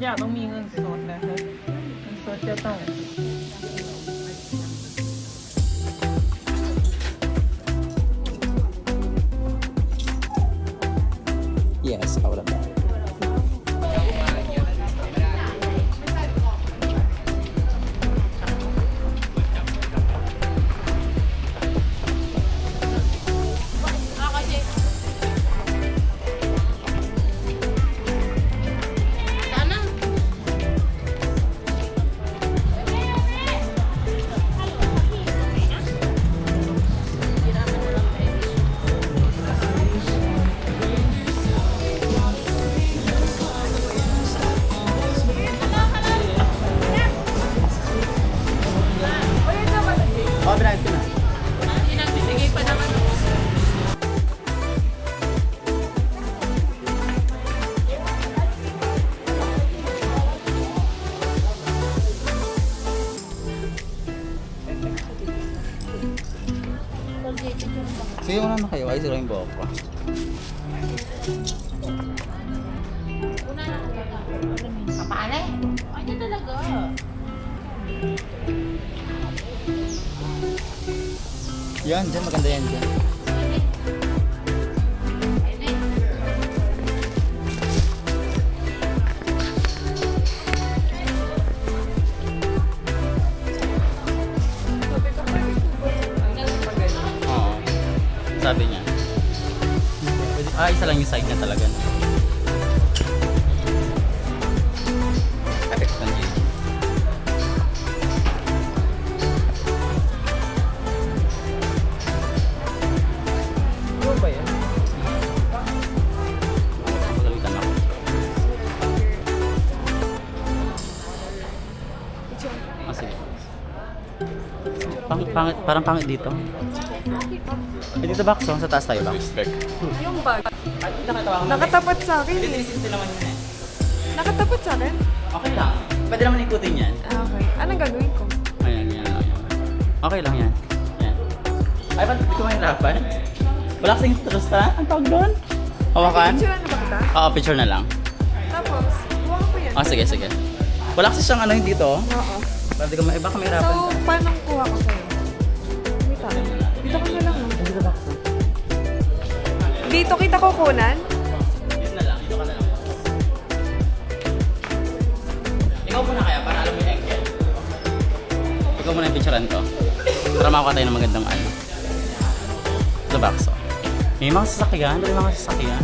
อย่างต้องมีเงินสดนะคะเงินสดจะต้อง Yes, I would have done. Sige, wala na kayo. Ay, sila yung buhok ko. Kapale? Ano talaga? Yan, dyan. Maganda yan dyan. Oo. Sabi niya. Isa lang yung side niya talaga. No? Perfect lang yun. Ano ba yan? Magalitan ako. Sige. Parang pangit dito. Dito ba? So, sa taas tayo ba? Yung bag. Nakatawa Nakatapat sa akin Hindi, eh. 360 naman yun eh. Nakatapat sa akin? Okay lang. Pwede naman ikutin yan. Ah, okay. Anong gagawin ko? Ayan, yan lang yan. Okay lang yan. Yan. Ay, ba't hindi ko mahirapan? Wala kasing trusta? Ang tawag doon? Hawakan? Picture na ba kita? Oo, picture na lang. Tapos, buwan ko yan. Sige, sige. Wala kasi siyang ano yung dito. Oo. Baka ko baka mahirapan So, ka. paano kuha ko sa'yo? Wait lang. Dito ka na lang. No? Dito ba? Dito kita kukunan? Dito na lang. Dito ka na lang. Ikaw muna kaya para alam mo yung angle. Ikaw muna yung picturean ko. Para makakuha tayo ng magandang ano. Sa box. Oh. May mga sasakyan. May mga sasakyan.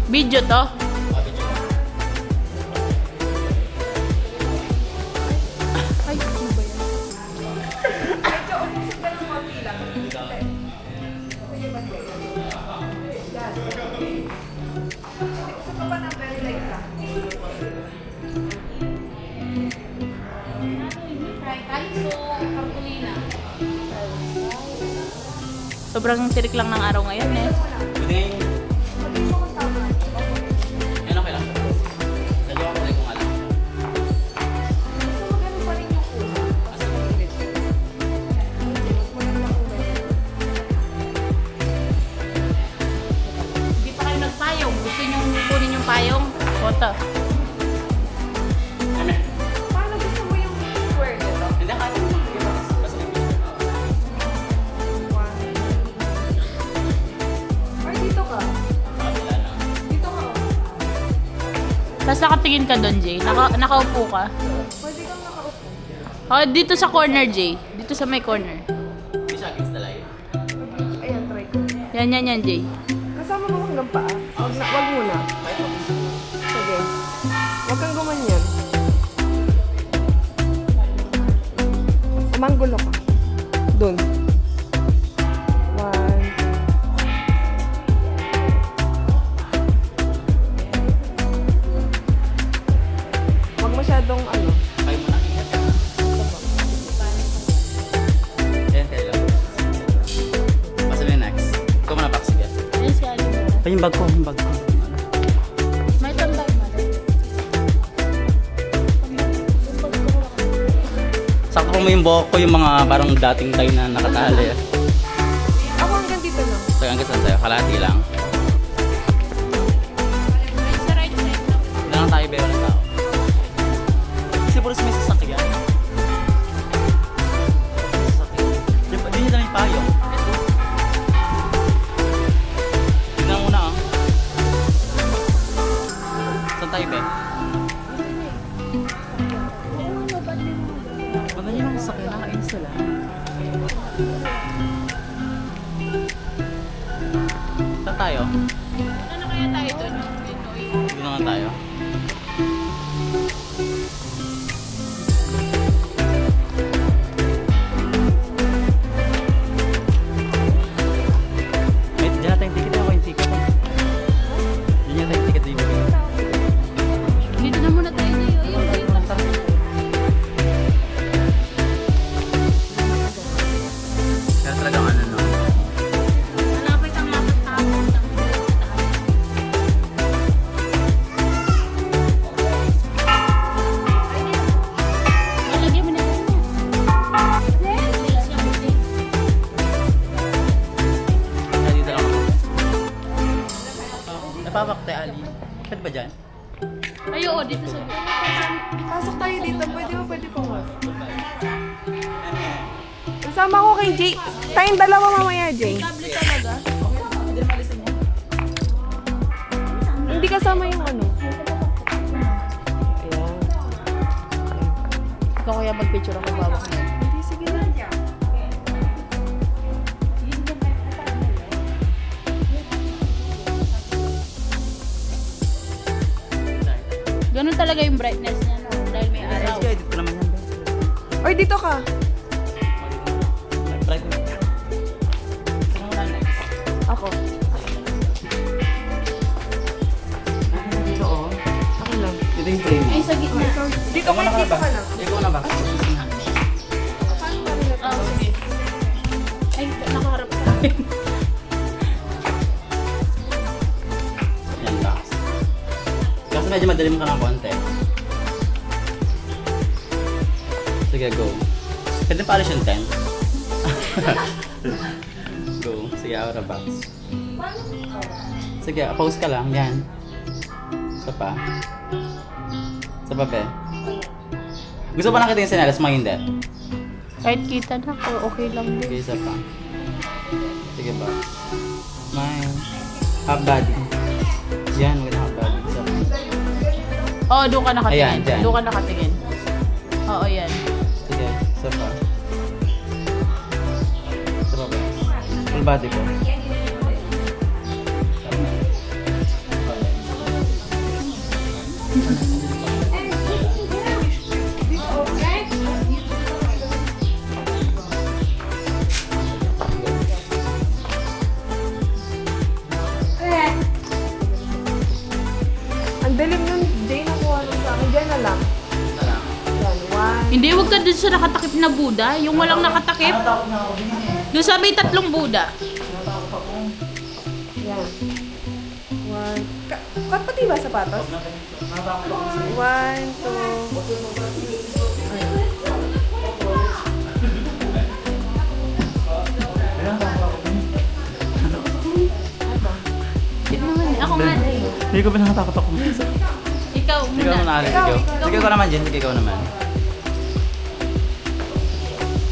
Video to? Ay, ano ba yan? Medyo umusok ka ng konti lang. Sige ba? Yan. Usok ka pa ng very light lang. Sobrang tirik lang ng araw ngayon eh. Pwede ngayon. Yan okay lang. Sadyo ako tayo kung alam. So, magano pa rin yung kuha? Hindi pa kayo nagpayong. Gusto nyo kunin yung payong? Foto. Ano? Paano gusto mo yung square nito? Hindi, kaya mo lang. Sige, basta may picture. Or dito ka? Wala na. Dito ka. Tapos nakatingin ka doon, Jay. Nakaupo ka. Pwede kang nakaupo. Oh, dito sa corner, Jay. Dito sa may corner. Hindi siya against the light. Ayan, try ko. Yan, Jay. Kasama mo hanggang paa? Wag muna. Sige. Wag kang gumanyan. Umanggulo ka. Doon. 1, 2. Wag masyadong ano. Kayo muna. Ingat ka. Ayan, kaya lang. Basta may next. Ikaw muna, Pax. Sige. Ayun si Aling. Ay, yung bag ko. Yung bag ko. May tambay mo. Sakto mo yung buhok ko, yung mga parang dating tayo na nakatali. Okay, hanggang saan tayo? Kalahati lang. Sa right side lang. Wala lang tayo, be. Walang tao. Kasi puro may sasakyan. Sasakyan. Di nyo dala yung payong. Tignan muna, oh. Saan tayo, be? Madali lang sasakyan. Nakainis sila. Saan tayo? Ano kaya tayo doon? Pinoy. Dito naman tayo. Wait, dyan natin yung ticket. Ako yung ticket. Dyan natin yung ticket dito. Dito na muna tayo dito. Ayun, dito. Kaya talagang ano, no? Malapit ang lapit tapos. Malagyan mo na ito. Kaya dito lang ako. Napapakte, Ali. Pwede ba dyan? Ay, oo, dito sa Pasok tayo dito. Pwede po nga. Kasama ko kay Jay. Tayong dalawa mamaya, Jay. kable talaga. Hindi kasama yung ano. Ayan. Ikaw kaya mag-picture ako bawak mo. Hindi, sige na. Ganun talaga yung brightness niya, no? Dahil may araw. Kaya dito naman yan, be. Oy, dito ka. Right mo. Saan mo na next? Ako. Dito, oh. Ako lang. Dito yung frame. Ay, sa gitna. Dito ka, dito ka lang. Ikaw na ba? Oh, sige. Ay, nakaharap sa akin. Yan, box. Kasi medyo madalim ka ng konti. Sige, go. Pwede pa alis yung 10. Go. Sige, out of box. Sige, pause ka lang. Yan. Isa pa. Isa pa, be. Gusto pa nakita yung sinelas mo, hindi? Kahit kita na ako, okay lang din. Sige, isa pa. Sige, box. Smile. Half body. Yan, wala half body. Isa pa. Oo, doon ka nakatingin. Ayan, dyan. Doon ka nakatingin. Oo, yan. Sige, isa pa. Isa pa, box. Full body po. Ang dilim nun, Jay, nakuha nun sa akin. Diyan na lang. Yan, one. Hindi, huwag ka dun sa nakatakip na Buddha. Yung walang nakatakip. Doon sa may tatlong Buddha. Yan. One. Pati ba sapatos? One, two. Ito naman, ako nga. Hindi ko pinatakot ako. Ikaw muna. Ikaw muna, Alex. Ikaw. Sige ko naman, Jen. Sige ko naman.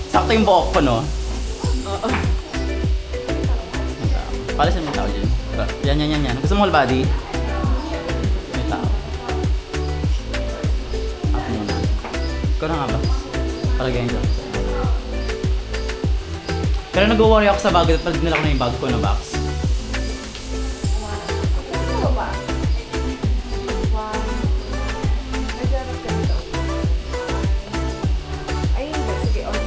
Sakto yung buhok ko, no? Oo. Palisin mo yung tao, Jen. Yan. Gusto mo whole body? May tao. Ako muna. Ikaw na nga ba? Palagayin ko. Pero nag-worry ako sa bag at pag nila ko na yung bag ko na box. Ano ba? One. Ay, darap ka dito. Ay, hindi. Sige, okay.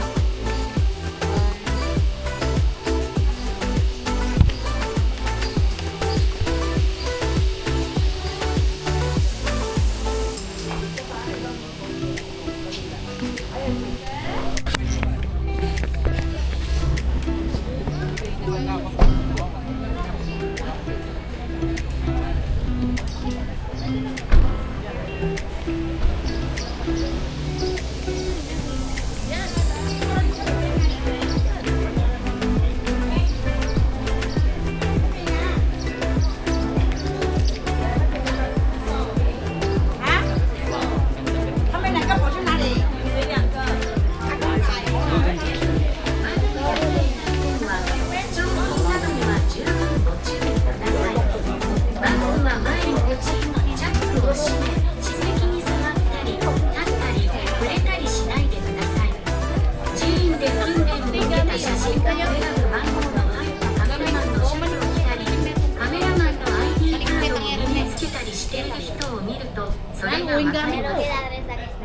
Ay, yung gamit ko.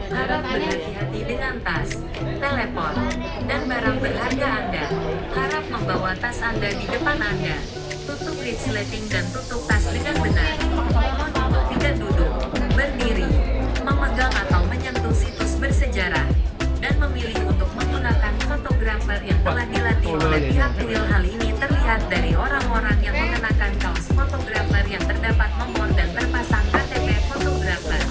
Harap berhati-hati dengan tas, telepon, dan barang berharga Anda. Harap membawa tas Anda di depan Anda. Tutup resleting dan tutup tas dengan benar. Mohon untuk tidak duduk, berdiri, memegang atau menyentuh situs bersejarah, dan memilih untuk menggunakan fotografer yang telah dilatih oleh pihak Twill. Hal ini terlihat dari orang-orang yang mengenakan kaos fotografer yang terdapat nomor dan terpasang KTP fotografer.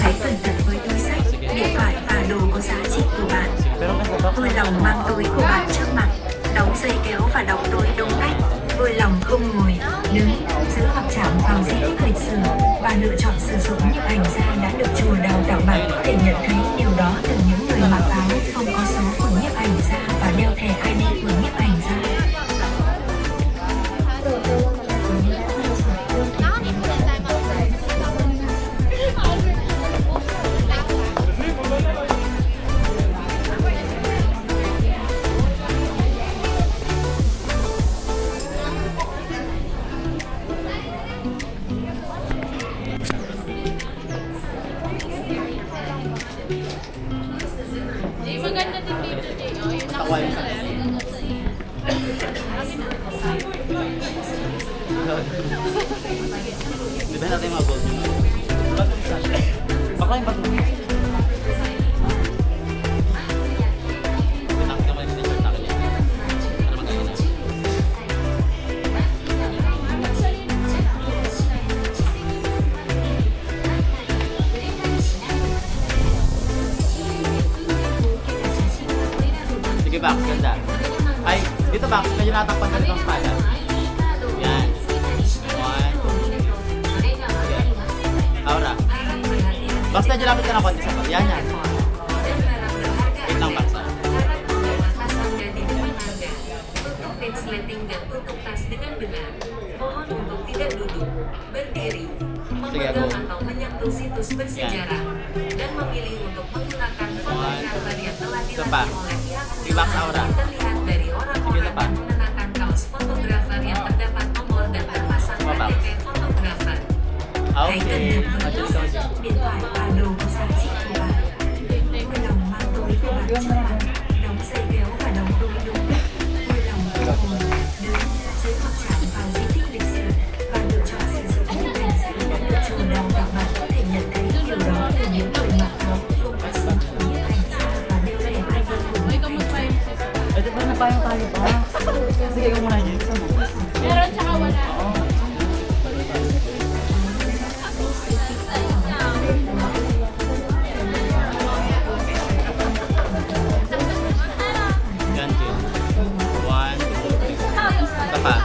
Hãy cẩn thận với túi sách, điện thoại và đồ có giá trị của bạn. Pero kasi box. Vui lòng mang túi của bạn trước mặt, đóng dây kéo và đóng túi đúng cách. Vui lòng không ngồi, đứng, giữ hoặc chạm vào di tích lịch sử và lựa chọn sử dụng nhiếp ảnh gia đã được chùa đào tạo. Bạn có thể nhận thấy điều đó từ những người mặc áo không có số của nhiếp ảnh gia và đeo thẻ ID của nhiếp ảnh gia. Jay, maganda din dito, Jay. Oh, yung Tawa yun. Di ba natin yung mga gold? Baka yung bato. Nakita mo yung t-shirt sa akin yan. Para maganda na. Sige, Bax, ganda. Ay, dito Bax, medyo natakpan ka nitong espada. Yan. One. Sige. Aura. Bax, medyo lapit ka na konti sa pag. Yan, yan. Wait lang, Bax. ah. Tutup resleting dan tutup tas dengan benar. Mohon untuk tidak duduk, berdiri, memegang go. atau menyentuh situs bersejarah, dan memilih untuk menggunakan fotografer yang telah Sepa. dilatih oleh pihak Di Bax, Aura. terlihat dari orang-orang Sige, Sepa. yang mengenakan kaos fotografer yang terdapat nomor dan terpasang Sepa, Bax. KTP fotografer. Hãy cẩn Okay. thận với túi sách, điện thoại và đồ có giá trị của bạn. Vui lòng mang túi của bạn trước mặt, đóng dây kéo và đóng túi đúng cách. Vui lòng không ngồi, đứng, giữ hoặc chạm vào di tích lịch sử và lựa chọn sử dụng nhiếp ảnh gia đã được chùa đào tạo. Bạn có thể nhận thấy điều đó từ những người mặc áo không có số của nhiếp ảnh gia và đeo thẻ ID của May nhiếp ảnh kamot pa gia. yung Eh, di ba napayang tayo pa? Sige, ikaw muna dyan. Isa mo. meron tsaka wala. Yan, Jin. One, two, three. Isa pa.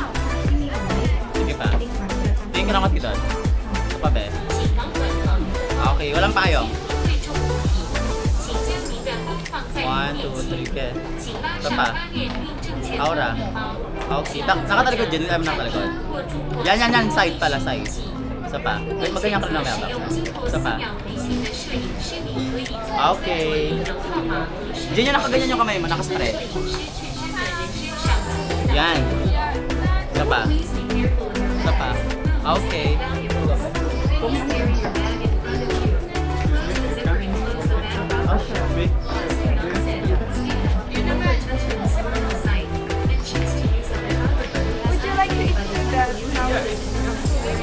Sige pa. Tingin ka lang kat kita. Isa pa, be. Okay, walang payong. One, two, three, ke. Isa pa. Aura. Okay, nakatalikod dyan. Alam nakatalikod. Yan. Side pala, side. Isa pa. Wait, magganyan ka na naman. Isa pa. Okay. Diyan yung nakaganyan yung kamay mo, nakaspread. Yan. Isa pa. Isa pa. Okay. Oh, shit. Would you like to include that now?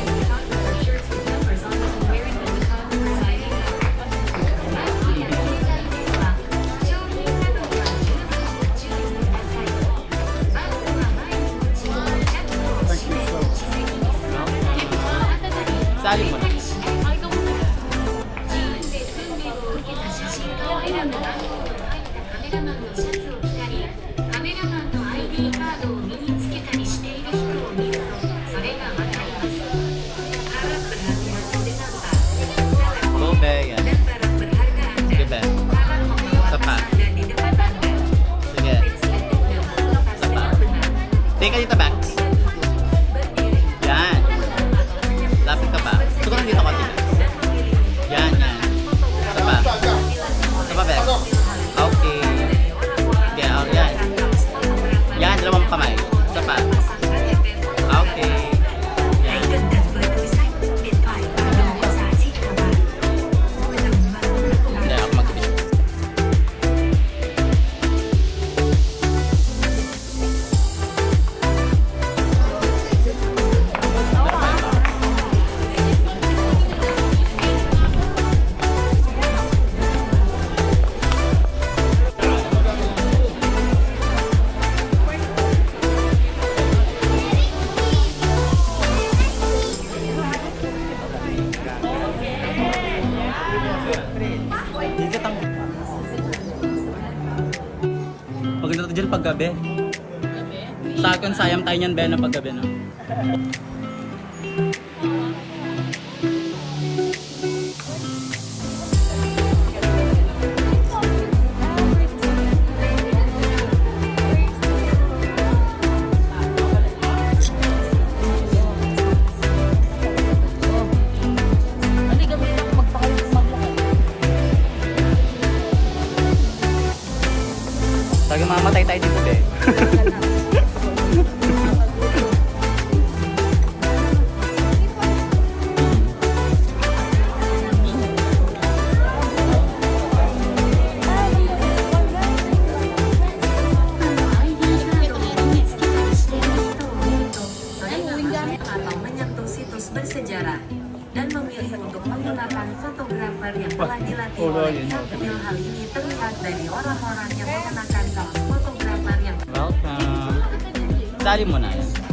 Sali mo na. Ay, ikaw muna. カメラマンのシャツを着たり、カメラマンの ID カードを身につけたりしている人を見ると、それがわかります。Harap berhati-hati dengan tas, telepon, Go, be. Yan. dan barang berharga Anda. Sige, be. Harap membawa Sepa. tas Anda di depan Anda. Sige. Resleting dan tutup tas Sepa. dengan benar. Tingin ka dito, Bax. Berdiri, Yan. Lapit ka pa. Gusto ko lang dito konti. dan memilih untuk Yan. Isa pa. Isa pa, Bex. Okay. Sige. Diyan paggabi. Sa akin, sayang tayo niyan, Ben, na paggabi, no? Sabi mamatay tayo dito, be. Atau menyentuh situs bersejarah dan memilih untuk menggunakan fotografer yang telah dilatih oleh Capil. Hal ini terlihat dari orang-orang yang mengenakan kaos fotografer yang Welcome. Dali mo na yan.